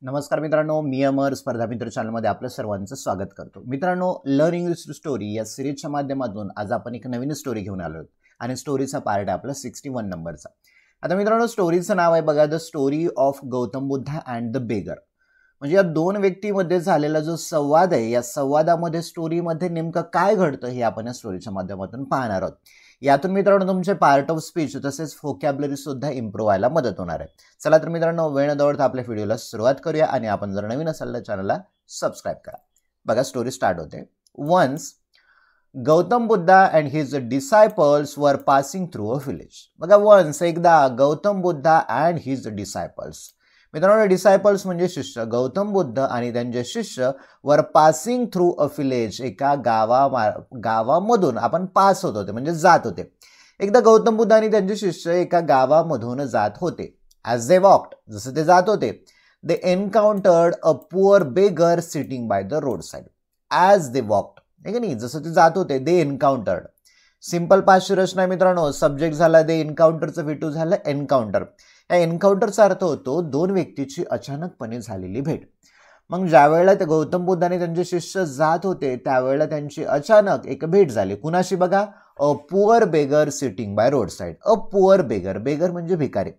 नमस्कार मित्रांनो, मी अमर स्पर्धा मित्र चॅनलमध्ये आपलं सर्वांचं स्वागत करतो. मित्रांनो, लर्न इंग्लिश टू स्टोरी या सिरीजच्या माध्यमातून आज आपण एक नवीन स्टोरी घेऊन आलो आणि स्टोरीचा पार्ट आहे आपला 61 नंबरचा. आता मित्रांनो, स्टोरीचं नाव आहे बघा, the story of Gautam Buddha and the beggar. म्हणजे या दोन व्यक्तीमध्ये झालेला जो संवाद आहे, या संवादामध्ये स्टोरीमध्ये नेमकं काय घडतं हे आपण या स्टोरीच्या माध्यमातून पाहणार आहोत. यातून मित्रांनो तुमचे पार्ट ऑफ स्पीच तसेच व्होकॅब्युलरी सुद्धा इम्प्रूव्ह व्हायला मदत होणार आहे. चला तर मित्रांनो, वेळ न दवडता आपल्या व्हिडिओला सुरुवात करूया आणि आपण जर नवीन असाल तर चॅनलला सबस्क्राईब करा. बघा, स्टोरी स्टार्ट होते. Once Gautam Buddha and his disciples were passing through a village. बघा, वन्स एकदा Gautam Buddha and his disciples. मित्रांनो, डिसायपल्स म्हणजे शिष्य. गौतम बुद्ध आणि त्यांचे शिष्य वर पासिंग थ्रू अ विलेज, एका गावामधून आपण पास होत होते म्हणजे जात होते. एकदा गौतम बुद्ध आणि त्यांचे शिष्य एका गावामधून जात होते. ॲज दे वॉक्ड, जसं ते जात होते, they encountered a poor beggar sitting by the road side. As they walked, आहे की नाही, जसं ते जात होते, दे एन्काउंटर्ड. सिंपल पास्ट रचना मित्रांनो. सब्जेक्ट झाला दे एन्काउंटरचं, व्ही2 झालं एन्काउंटर. या एन्काउंटरचा अर्थ होतो दोन व्यक्तीची अचानकपणे झालेली भेट. मग ज्या वेळेला ते गौतम बुद्ध आणि त्यांचे शिष्य जात होते त्यावेळेला त्यांची अचानक एक भेट झाली. कुणाशी? बघा, अ poor beggar sitting by road side. A poor beggar, beggar म्हणजे भिकारी,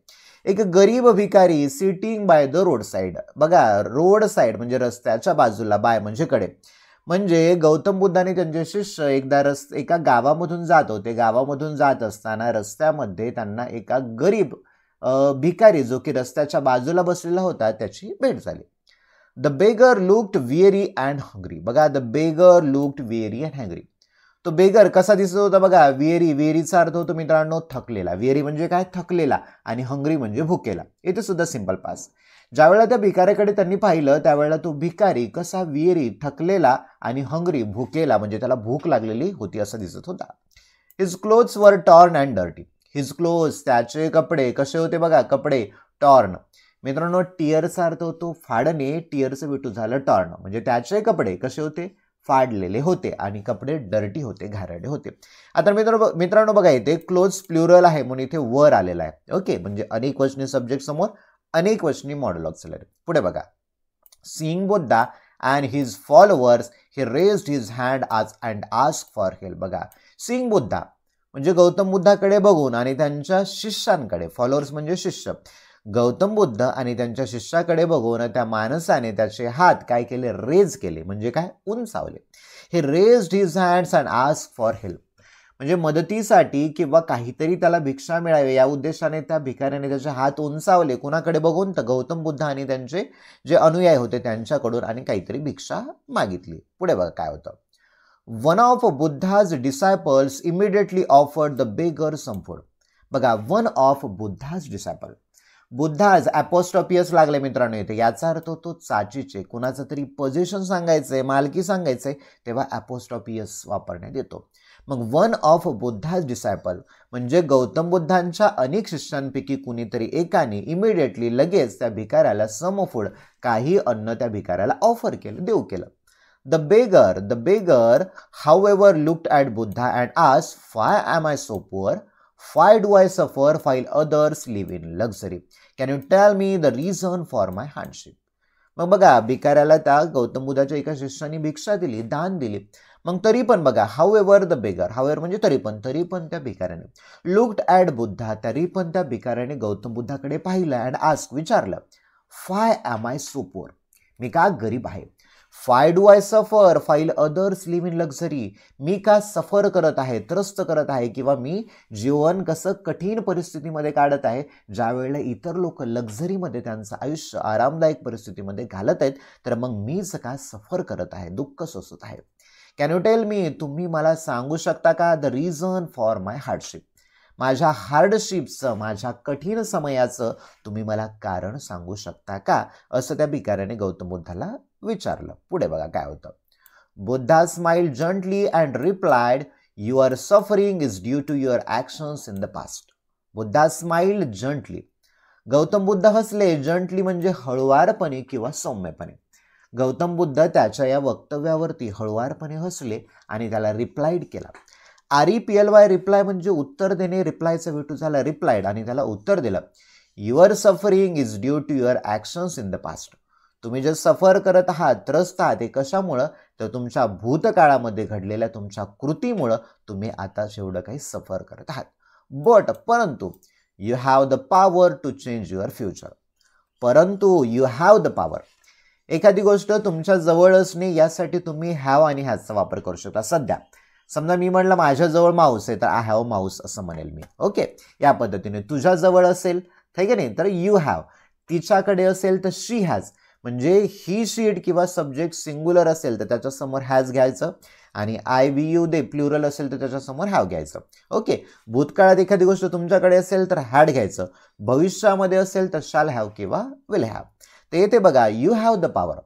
एक गरीब भिकारी sitting by the road side. बघा, रोड साईड म्हणजे रस्त्याच्या बाजूला, बाय म्हणजे कडे. म्हणजे गौतम बुद्ध आणि त्यांचे शिष्य एकदा एका गावामधून जात होते. गावामधून जात असताना रस्त्यामध्ये त्यांना एका गरीब भिकारी, जो की रस्त्याच्या बाजूला बसलेला होता, त्याची भेट झाली. The beggar looked weary and hungry. बघा, the beggar looked weary and hungry. तो बेगर कसा दिसत होता? बघा, वियरी, वियरीचा अर्थ होतो मित्रांनो थकलेला. वियरी म्हणजे काय? थकलेला. आणि हंग्री म्हणजे भुकेला. इथे सुद्धा सिंपल पास. ज्यावेळेला त्या भिकाऱ्याकडे त्यांनी पाहिलं त्यावेळेला तो भिकारी कसा? वियरी, थकलेला, आणि हंग्री, भुकेला, म्हणजे त्याला भूक लागलेली होती असं दिसत होता. हिज क्लोथ्स वर torn and dirty. His clothes, त्याचे कपडे कसे होते? बघा, कपडे टॉर्न. मित्रांनो, टिअरचा अर्थ होतो फाडणे, टिअरचं व्ही2 झालं टॉर्न. म्हणजे त्याचे कपडे कसे होते? फाडलेले होते. आणि कपडे डर्टी होते, घाणेरडे होते. आता मित्रांनो बघा, इथे क्लोथ्स प्लुरल आहे म्हणून इथे वर आलेला आहे. ओके, म्हणजे अनेक वचनी सब्जेक्ट समोर अनेक वचनी मॉडेल ऑक्सिलरी. पुढे बघा, seeing Buddha and his followers he raised his hand and ask for help. बघा, सीइंग बुद्धा म्हणजे गौतम बुद्धाकडे बघून आणि त्यांच्या शिष्यांकडे, फॉलोअर्स म्हणजे शिष्य, गौतम बुद्ध आणि त्यांच्या शिष्याकडे बघून त्या माणसाने त्याचे हात काय केले? रेज केले. म्हणजे काय? उंचावले. हे raised his hands and ask for help म्हणजे मदतीसाठी किंवा काहीतरी त्याला भिक्षा मिळावी या उद्देशाने त्या भिकाऱ्याने त्याचे हात उंचावले. कुणाकडे बघून? तर गौतम बुद्ध आणि त्यांचे जे अनुयायी होते त्यांच्याकडून, आणि काहीतरी भिक्षा मागितली. पुढे बघा काय होतं. One of Buddha's disciples immediately offered the beggar some food. बघा, one of Buddha's disciple, Buddha's apostrophes लागले मित्रांनो इथे. याचा अर्थ होतो चाचीचे. कुणाचं तरी पोझिशन सांगायचंय, मालकी सांगायचंय, तेव्हा ॲपोस्ट्रॉपियस वापरण्यात येतो. मग वन ऑफ बुद्धाज डिसायपल म्हणजे गौतम बुद्धांच्या अनेक शिष्यांपैकी कुणीतरी एकाने इमिडिएटली, लगेच, त्या भिकाऱ्याला सम फूड, काही अन्न त्या भिकाऱ्याला ऑफर केलं, देऊ केलं. The beggar, however, looked at Buddha and asked, "Why am I so poor? Why do I suffer while others live in luxury? Can you tell me the reason for my hardship?" मग बघा, भिकाऱ्याला त्या गौतम बुद्धाच्या एका शिष्याने भिक्षा दिली, दान दिली. मग तरी पण बघा, हाऊएव्हर द बेगर, हाऊएव्हर म्हणजे तरी पण त्या भिकाऱ्याने, लुक्ड ॲट बुद्धा, तरी पण त्या भिकाऱ्याने गौतम बुद्धाकडे पाहिलं, अँड आस्क, विचारलं, "Why am I so poor?" मी का गरीब आहे. Why do I suffer while others live in luxury? मी का सफर करत आहे, त्रस्त करत आहे, किंवा मी जीवन कसं कठीण परिस्थितीमध्ये काढत आहे ज्या वेळेला इतर लोक लक्झरीमध्ये त्यांचं आयुष्य आरामदायक परिस्थितीमध्ये घालत आहेत, तर मग मीच का सफर करत आहे, दुःख सोसत आहे. कॅन यू टेल मी, तुम्ही मला सांगू शकता का, the reason for my hardship, माझ्या हार्डशिपचं, माझ्या कठीण समयाचं तुम्ही मला कारण सांगू शकता का, असं त्या भिकाऱ्याने गौतम बुद्धाला विचारलं. पुढे बघा काय होतं. Buddha smiled gently and replied, your suffering is due to your actions in the past. Buddha smiled gently, Gautam Buddha हसले. जंटली म्हणजे हळुवारपणे किंवा सौम्यपणे. गौतम बुद्ध त्याच्या या वक्तव्यावरती हळुवारपणे हसले आणि त्याला रिप्लाइड केला. REPLY, रिप्लाय म्हणजे उत्तर देणे, रिप्लायचा व्ही2 झाला रिप्लाइड, आणि त्याला उत्तर दिलं. Your suffering is due to your actions in the past. तुम्ही जे सफर करत आहात, त्रस्त आहात, ते कशामुळं? तर तुमच्या भूतकाळामध्ये घडलेल्या तुमच्या कृतीमुळं तुम्ही आता जेवढं काही सफर करत आहात. परंतु you have the power to change your future. परंतु यू हॅव द पॉवर. एखादी गोष्ट तुमच्या जवळ असणे यासाठी तुम्ही हॅव आणि हॅजचा वापर करू शकता. सध्या समजा मी म्हणलं माझ्याजवळ माऊस आहे, तर आय हॅव माऊस असं म्हणेल मी. ओके, या पद्धतीने. तुझ्याजवळ असेल, ठीक आहे नाही, तर यू हॅव. तिच्याकडे असेल तर शी हॅज. म्हणजे ही शीट किंवा सब्जेक्ट सिंग्युलर असेल तर त्याच्यासमोर हॅज घ्यायचं, आणि I we you they plural असेल तर त्याच्यासमोर हॅव घ्यायचं. ओके, भूतकाळात एखादी गोष्ट तुमच्याकडे असेल तर हॅड घ्यायचं, भविष्यामध्ये असेल तर शाल हॅव किंवा विल हॅव. ते येते बघा, यू हॅव द पॉवर.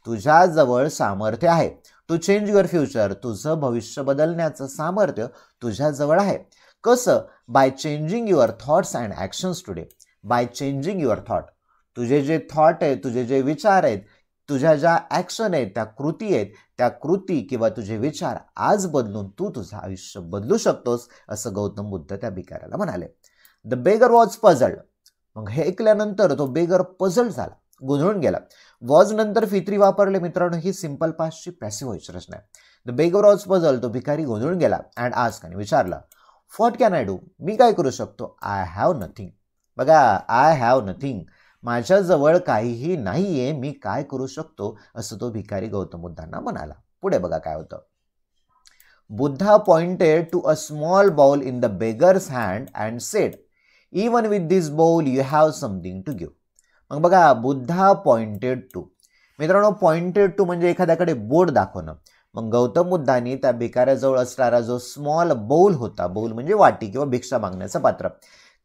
तुझ्याजवळ सामर्थ्य आहे. To change your future. तुझं भविष्य बदलण्याचं सामर्थ्य तुझ्याजवळ आहे. कसं? By changing your thoughts and actions today. By changing your thought. तुझे जे थॉट आहेत, तुझे जे विचार आहेत, तुझ्या ज्या ॲक्शन आहेत, त्या कृती आहेत, त्या कृती किंवा तुझे विचार आज बदलून तू तुझं आयुष्य बदलू शकतोस, असं गौतम बुद्ध त्या भिकाऱ्याला म्हणाले. The beggar was puzzled. मग हे ऐकल्यानंतर तो बेगर पझल्ड झाला, गोंधळून गेला. वॉज नंतर फित्री वापरले मित्रांनो, ही सिंपल पास्टची पॅसिव्ह व्हॉइस रचना आहे. The beggar was puzzled. तो भिकारी गोंधळून गेला. And asked. आणि विचारला, व्हॉट कॅन आय डू. मी काय करू शकतो? I have nothing. बघा, आय हॅव नथिंग. माझ्याजवळ काहीही नाहीये, मी काय करू शकतो, असं तो भिकारी गौतम बुद्धांना म्हणाला. पुढे बघा काय होतं. Buddha pointed to a small bowl in the beggar's hand and said, even with this bowl you have something to give. मग बघा, बुद्धा पॉइंटेड टू. मित्रांनो, पॉइंटेड टू म्हणजे एखाद्याकडे बोट दाखवणं. मग गौतम बुद्धांनी त्या भिकाऱ्याजवळ असणारा जो स्मॉल बाउल होता, बाउल म्हणजे वाटी किंवा भिक्षा मागण्याचं पात्र,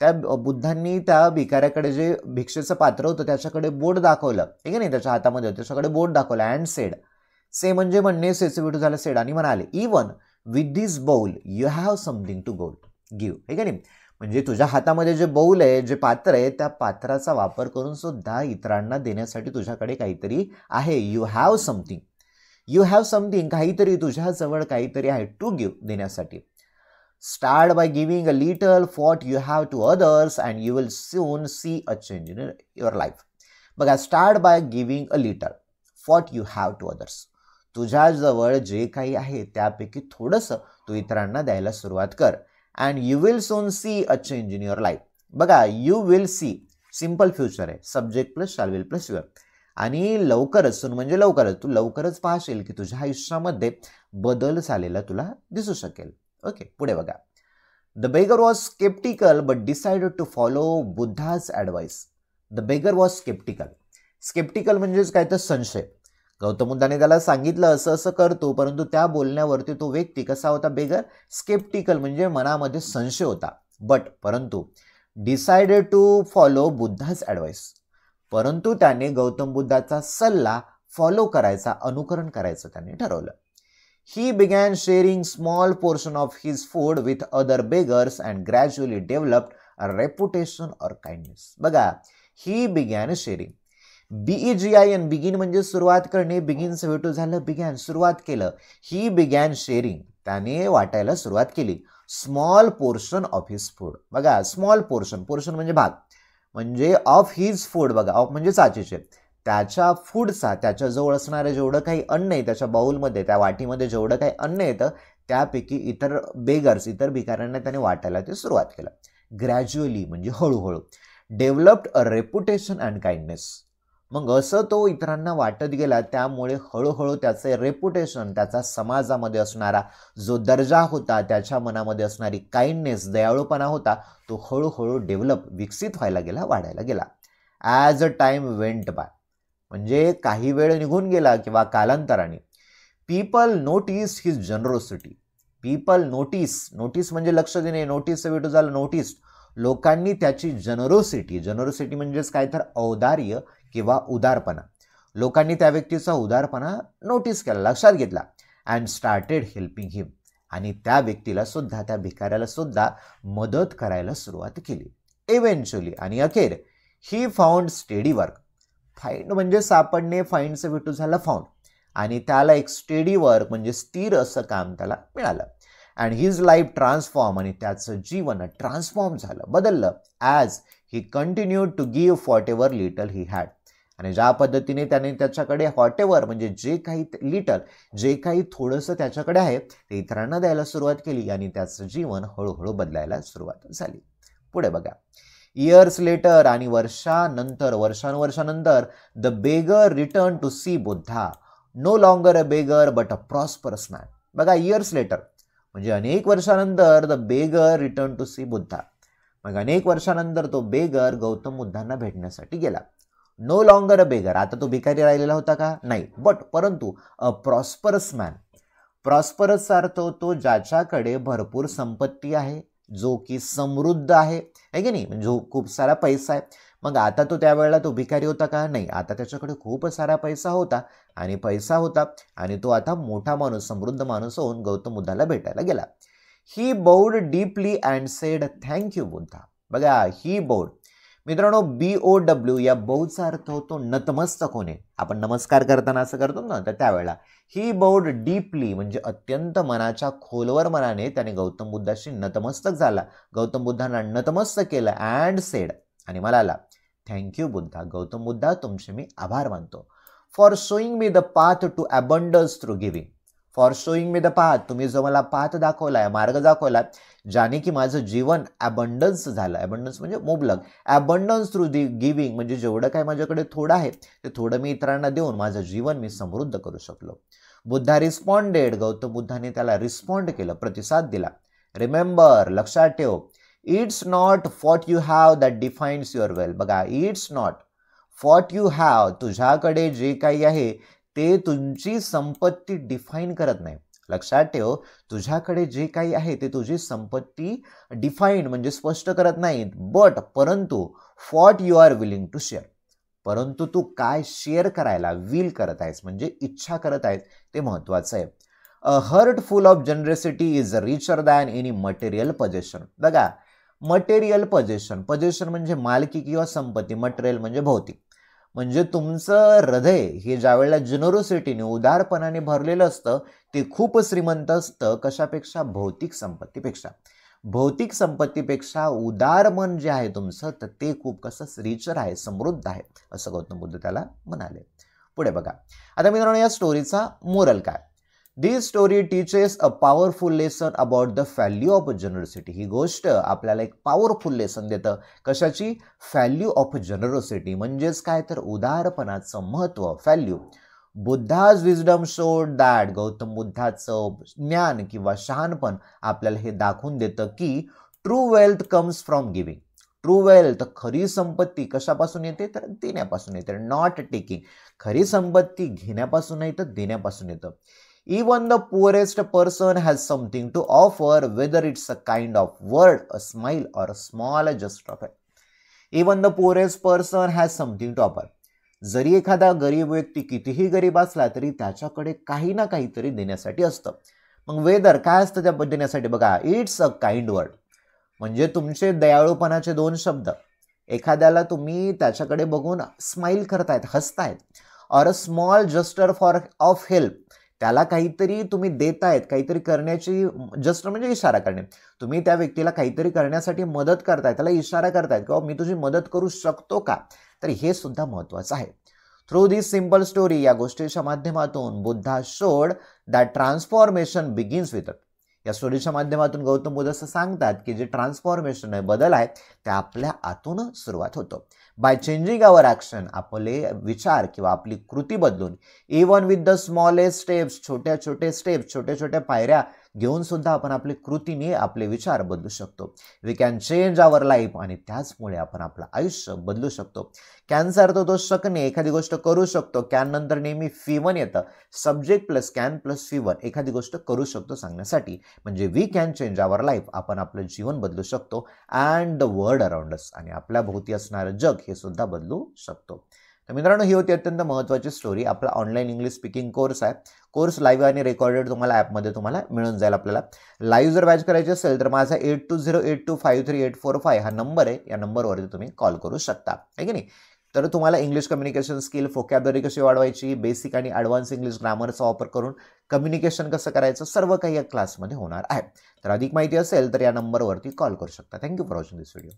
त्या बुद्धांनी त्या भिकाऱ्याकडे जे भिक्षेचं पात्र होतं त्याच्याकडे बोट दाखवलं, ठीक आहे नाही, त्याच्या हातामध्ये त्याच्याकडे बोट दाखवलं. And sed. से म्हणजे म्हणणे, सेचे विठू झालं सेड. आणि म्हणाले, even with this bowl you have something to give. ठीक आहे नाही, म्हणजे तुझ्या हातामध्ये जे बाउल आहे, जे पात्र आहे, त्या पात्राचा वापर करून सुद्धा इतरांना देण्यासाठी तुझ्याकडे काहीतरी आहे. You have something. You have something, काहीतरी तुझ्याजवळ काहीतरी आहे. टू गिव्ह, देण्यासाठी. Start by giving a little what you have to others and you will soon see a change in your life. बघा, start by giving a little what you have to others. तुझ्याजवळ जे काही आहे त्यापैकी थोडंसं तू इतरांना द्यायला सुरुवात कर. And you will soon see a change in your life. बघा, you will see simple future आहे, subject plus shall will plus your. आणि लवकरच, सून म्हणजे लवकरच, तू लवकरच पाहशील की तुझ्या आयुष्यामध्ये बदल झालेला तुला दिसू शकेल. ओके, पुढे बघा. The beggar was sceptical but decided to follow Buddha's advice. The beggar was sceptical. Sceptical म्हणजेच काय तर संशय. गौतम बुद्धाने त्याला सांगितलं असं असं करतो, परंतु त्या बोलण्यावरती तो व्यक्ती कसा होता? बेगर. स्केप्टिकल म्हणजे मनामध्ये संशय होता. परंतु decided to follow Buddha's advice. परंतु त्याने गौतम बुद्धाचा सल्ला फॉलो करायचा, अनुकरण करायचं त्याने ठरवलं. He began sharing small portion of his food with other beggars and gradually developed a reputation or kindness. बघा, he began sharing. BEGIN, begin म्हणजे सुरुवात करणे, बिगिनचं भेटू झालं बिगॅन, सुरुवात केलं. ही बिगॅन शेअरिंग, त्याने वाटायला सुरुवात केली. Small portion of his food. बघा, स्मॉल पोर्शन, पोर्शन म्हणजे भाग, म्हणजे ऑफ हिज फूड. बघा, ऑफ म्हणजे साचेचे, त्याच्या फूडचा, त्याच्याजवळ असणारं जेवढं काही अन्न आहे त्याच्या बाउलमध्ये, त्या वाटीमध्ये जेवढं काही अन्न येतं त्यापैकी इतर बेगर्स, इतर भिकाऱ्यांना त्याने वाटायला ते सुरुवात केलं. ग्रॅज्युअली म्हणजे हळूहळू. Developed a reputation and kindness. मग असं तो इतरांना वाटत गेला, त्यामुळे हळूहळू त्याचे रेप्युटेशन, त्याचा समाजामध्ये असणारा जो दर्जा होता, त्याच्या मनामध्ये असणारी काइंडनेस, दयाळूपणा होता, तो हळूहळू डेव्हलप, विकसित व्हायला गेला, वाढायला गेला. As a time went by, म्हणजे काही वेळ निघून गेला किंवा कालांतराने. People notice his generosity. People notice, notice म्हणजे लक्ष देणे, नोटीसचं वेटू झालं नोटीस. लोकांनी त्याची जनरोसिटी, जनरोसिटी म्हणजेच काय तर औदार्य किंवा उदारपणा. लोकांनी त्या व्यक्तीचा उदारपणा नोटीस केला, लक्षात घेतला. अँड स्टार्टेड हेल्पिंग हिम, आणि त्या व्यक्तीला सुद्धा, त्या भिकाऱ्याला सुद्धा मदत करायला सुरुवात केली. इव्हेंच्युअली, आणि अखेर, he found steady work. Find म्हणजे सापडणे, फाइंडचं भेटू झालं फाउंड, आणि त्याला एक स्टेडी वर्क म्हणजे स्थिर असं काम त्याला मिळालं. अँड हिज लाईफ ट्रान्सफॉर्म, आणि त्याचं जीवन ट्रान्सफॉर्म झालं, बदललं. As he continued to give whatever little he had. आणि ज्या पद्धतीने त्याने त्याच्याकडे व्हॉटेवर म्हणजे जे काही लिटल जे काही थोडंसं त्याच्याकडे आहे ते इतरांना द्यायला सुरुवात केली आणि त्याचं जीवन हळूहळू बदलायला सुरुवात झाली. पुढे बघा. इयर्स लेटर आणि वर्षानुवर्षानंतर the beggar return to see Buddha, no longer a beggar but a prosperous man. बघा, इयर्स लेटर म्हणजे अनेक वर्षानंतर the beggar return to see Buddha. मग अनेक वर्षानंतर तो बेगर गौतम बुद्धांना भेटण्यासाठी गेला. नो लॉंगर अ बेगर, आता तो भिकारी राहिलेला होता का? नाही. परंतु अ प्रॉस्परस मॅन. प्रॉस्परसचा अर्थ होतो ज्याच्याकडे भरपूर संपत्ती आहे, जो की समृद्ध आहे की नाही, म्हणजे जो खूप सारा पैसा आहे. मग आता तो त्यावेळेला तो भिकारी होता का? नाही. आता त्याच्याकडे खूप सारा पैसा होता आणि तो आता मोठा माणूस, समृद्ध माणूस होऊन गौतम बुद्धाला भेटायला गेला. He bowed deeply and said thank you Buddha. बघा, ही बाउड मित्रांनो, BOW या बाऊचा अर्थ होतो नतमस्तक होणे. आपण नमस्कार करताना असं करतो ना, तर त्यावेळेला ही बाउड डीपली म्हणजे अत्यंत मनाच्या खोलवर मनाने त्याने गौतम बुद्धाशी नतमस्तक झाला. गौतम बुद्धांना नतमस्तक केलं अँड सेड आणि म्हणाला, थँक्यू बुद्धा, गौतम बुद्धा तुमचे मी आभार मानतो. For showing me the path to abundance through giving. For showing me the path, तुम्ही जो मला पाथ दाखवलाय, मार्ग दाखवलाय, ज्याने की माझं जीवन अबंडन्स झालं. अबंडन्स म्हणजे मुबलक. अबंडन्स थ्रू गिव्हिंग म्हणजे जेवढं काय माझ्याकडे थोडं आहे ते थोडं मी इतरांना देऊन माझं जीवन मी समृद्ध करू शकलो. बुद्धा रिस्पॉन्डेड, गौतम बुद्धाने त्याला रिस्पॉन्ड केलं, प्रतिसाद दिला. रिमेंबर, लक्षात ठेव, it's not what you have that defines your well. बघा, it's not what you have, तुझ्याकडे जे काही आहे ते तुमची संपत्ती डिफाईन करत नाही. लक्षात ठेव, तुझ्याकडे जे काही आहे ते तुझी संपत्ती डिफाईन म्हणजे स्पष्ट करत नाहीत. परंतु what you are willing to share, परंतु तू काय शेअर करायला विल करत आहेस म्हणजे इच्छा करत आहेस ते महत्वाचं आहे. A heart full of generosity is richer than any material possession. बघा, मटेरियल पजेशन म्हणजे मालकी किंवा संपत्ती, मटेरियल म्हणजे भौतिक. म्हणजे तुमचं हृदय हे ज्यावेळेला जनरोसिटीने, उदारपणाने भरलेलं असतं ते खूप श्रीमंत असतं. कशापेक्षा? भौतिक संपत्तीपेक्षा. भौतिक संपत्तीपेक्षा उदार मन जे आहे तुमचं तर ते खूप कसं रिचर आहे, समृद्ध आहे, असं गौतम बुद्ध त्याला म्हणाले. पुढे बघा. आता मित्रांनो, या स्टोरीचा मोरल काय? This story teaches a powerful lesson about the value of generosity. ही गोष्ट आपल्याला एक पॉवरफुल लेसन देतं. कशाची? व्हॅल्यू ऑफ जनरोसिटी म्हणजेच काय तर उदारपणाचं महत्त्व, value. Buddha's wisdom showed that, Gautam बुद्धाचं ज्ञान किंवा शहाणपण आपल्याला हे दाखवून देतं की true wealth comes from giving. True wealth, खरी संपत्ती कशापासून येते तर देण्यापासून येते. नॉट टेकिंग, खरी संपत्ती घेण्यापासून नाही तर देण्यापासून येतं. Even the poorest person has something to offer, whether it's a kind of word, a smile, or a small gesture of it. Even the poorest person has something to offer. जरी एखादा गरीब व्यक्ती कितीही गरीब असला तरी त्याच्याकडे काही ना काहीतरी देण्यासाठी असतं. मग वेदर काय असतं त्या देण्यासाठी? बघा, इट्स अ काइंड वर्ड म्हणजे तुमचे दयाळूपणाचे दोन शब्द. एखाद्याला तुम्ही त्याच्याकडे बघून स्माइल करतायत, हसतायत, or a small gesture for of help, त्याला काहीतरी तुम्ही देतायत, काहीतरी करण्याची, जस्ट म्हणजे इशारा करणे. तुम्ही त्या व्यक्तीला काहीतरी करण्यासाठी मदत करताय, त्याला इशारा करतायत की मी तुझी मदत करू शकतो का? तर हे सुद्धा महत्त्वाचं आहे. थ्रू दिस सिंपल स्टोरी, या गोष्टीच्या माध्यमातून Buddha showed that transformation begins with. या स्टोरीच्या माध्यमातून गौतम बुद्ध असं सांगतात की जे ट्रान्सफॉर्मेशन आहे, बदल आहे, ते आपल्या आतून सुरुवात होतो. बाय चेंजिंग आवर ॲक्शन, आपले विचार किंवा आपली कृती बदलून, even with the smallest steps, छोट्या छोट्या पायऱ्या घेऊन सुद्धा आपण आपली कृतीने आपले विचार बदलू शकतो. We can change our life, आणि त्याचमुळे आपण आपलं आयुष्य बदलू शकतो. कॅनचा अर्थ होतो शकणे, एखादी गोष्ट करू शकतो. कॅन नंतर नेहमी फी1 येतं, सब्जेक्ट प्लस कॅन प्लस फी1, एखादी गोष्ट करू शकतो सांगण्यासाठी. म्हणजे we can change our life, आपण आपलं जीवन बदलू शकतो. And the world around us, आणि आपल्या भोवती असणारं जग हे सुद्धा बदलू शकतो. तर मित्रांनो, ही होती अत्यंत महत्त्वाची स्टोरी. आपला ऑनलाईन इंग्लिश स्पीकिंग कोर्स आहे. कोर्स लाईव्ह आणि रेकॉर्डेड तुम्हाला ॲपमध्ये तुम्हाला मिळून जाईल. आपल्याला लाईव्ह जर बॅच करायची असेल तर माझा 8208253845 हा नंबर आहे. या नंबरवरती तुम्ही कॉल करू शकता, आहे की नाही. तर तुम्हाला इंग्लिश कम्युनिकेशन स्किल, व्होकॅब्युलरी कशी वाढवायची, बेसिक आणि ॲडव्हान्स इंग्लिश ग्रामरचा वापर करून कम्युनिकेशन कसं करायचं, सर्व काही या क्लासमध्ये होणार आहे. तर अधिक माहिती असेल तर या नंबरवरती कॉल करू शकता. Thank you for watching this video.